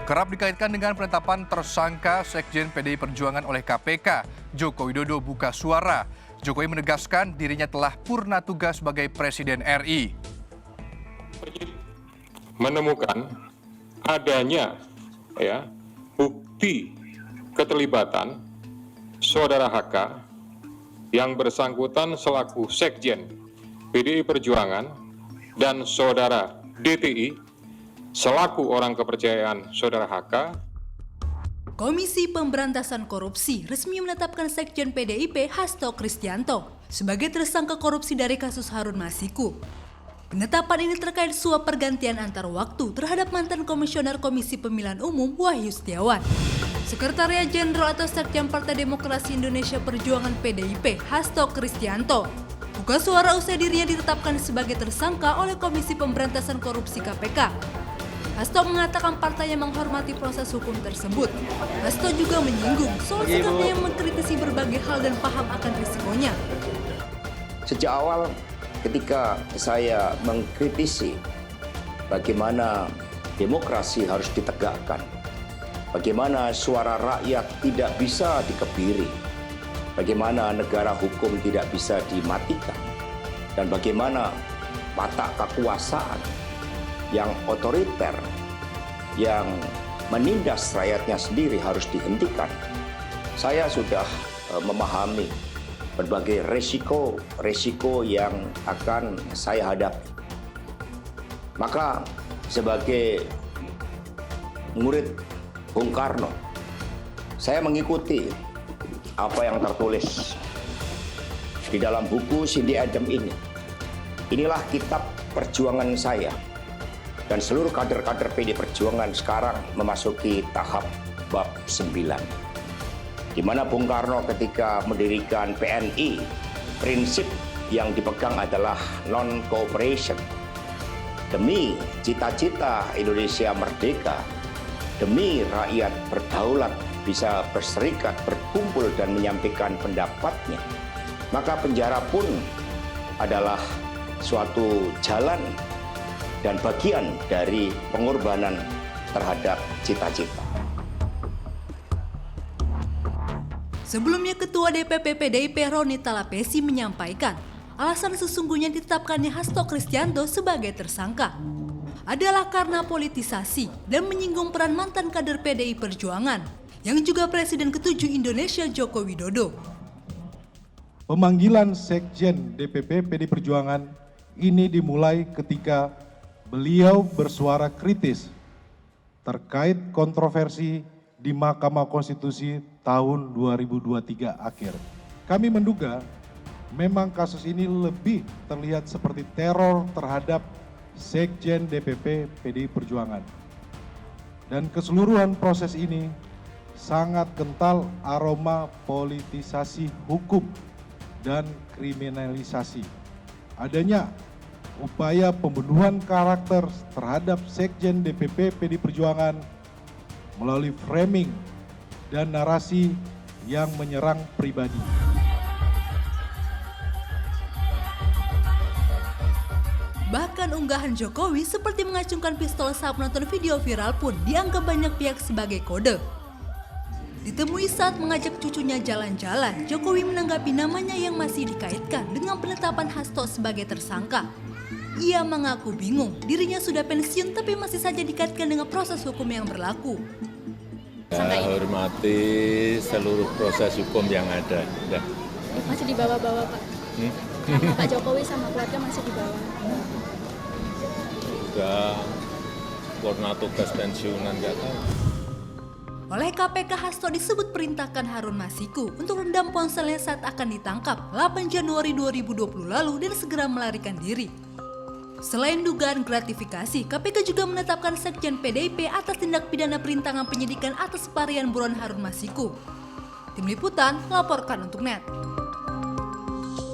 Kerap dikaitkan dengan penetapan tersangka Sekjen PDI Perjuangan oleh KPK, Joko Widodo buka suara. Jokowi menegaskan dirinya telah purna tugas sebagai Presiden RI. Menemukan adanya bukti keterlibatan saudara HK yang bersangkutan selaku Sekjen PDI Perjuangan dan saudara DTI selaku orang kepercayaan saudara HK. Komisi Pemberantasan Korupsi resmi menetapkan Sekjen PDIP Hasto Kristianto sebagai tersangka korupsi dari kasus Harun Masiku. Penetapan ini terkait suap pergantian antar waktu terhadap mantan Komisioner Komisi Pemilihan Umum Wahyu Setiawan. Sekretariat Jenderal atau Sekjen Partai Demokrasi Indonesia Perjuangan PDIP Hasto Kristianto buka suara usai dirinya ditetapkan sebagai tersangka oleh Komisi Pemberantasan Korupsi KPK. Hasto mengatakan partainya menghormati proses hukum tersebut. Hasto juga menyinggung soal sikapnya yang mengkritisi berbagai hal dan paham akan risikonya. Sejak awal ketika saya mengkritisi bagaimana demokrasi harus ditegakkan, bagaimana suara rakyat tidak bisa dikebiri, bagaimana negara hukum tidak bisa dimatikan, dan bagaimana watak kekuasaan yang otoriter, yang menindas rakyatnya sendiri harus dihentikan. Saya sudah memahami berbagai resiko yang akan saya hadapi. Maka sebagai murid Bung Karno, saya mengikuti apa yang tertulis di dalam buku Cindy Adams ini. Inilah kitab perjuangan saya. Dan seluruh kader-kader PD Perjuangan sekarang memasuki tahap bab 9. Di mana Bung Karno ketika mendirikan PNI, prinsip yang dipegang adalah non-cooperation. Demi cita-cita Indonesia merdeka, demi rakyat berdaulat bisa berserikat, berkumpul dan menyampaikan pendapatnya, maka penjara pun adalah suatu jalan dan bagian dari pengorbanan terhadap cita-cita. Sebelumnya Ketua DPP PDIP Roni Talapesi menyampaikan alasan sesungguhnya ditetapkannya Hasto Kristianto sebagai tersangka adalah karena politisasi dan menyinggung peran mantan kader PDI Perjuangan yang juga Presiden ke-7 Indonesia Joko Widodo. Pemanggilan Sekjen DPP PDI Perjuangan ini dimulai ketika beliau bersuara kritis terkait kontroversi di Mahkamah Konstitusi tahun 2023 akhir. Kami menduga memang kasus ini lebih terlihat seperti teror terhadap Sekjen DPP PDI Perjuangan. Dan keseluruhan proses ini sangat kental aroma politisasi hukum dan kriminalisasi. Adanya upaya pembunuhan karakter terhadap Sekjen DPP PDI Perjuangan melalui framing dan narasi yang menyerang pribadi. Bahkan unggahan Jokowi seperti mengacungkan pistol saat menonton video viral pun dianggap banyak pihak sebagai kode. Ditemui saat mengajak cucunya jalan-jalan, Jokowi menanggapi namanya yang masih dikaitkan dengan penetapan Hasto sebagai tersangka. Ia mengaku bingung, dirinya sudah pensiun tapi masih saja dikaitkan dengan proses hukum yang berlaku. Saya hormati seluruh proses hukum yang ada. Udah. Masih dibawa-bawa, Pak? Sama Pak Jokowi sama keluarga masih dibawa? Udah, purna tugas pensiunan nggak tahu. Oleh KPK, Hasto disebut perintahkan Harun Masiku untuk rendam ponselnya saat akan ditangkap 8 Januari 2020 lalu dan segera melarikan diri. Selain dugaan gratifikasi, KPK juga menetapkan Sekjen PDIP atas tindak pidana perintangan penyidikan atas varian buron Harun Masiku. Tim Liputan melaporkan untuk NET.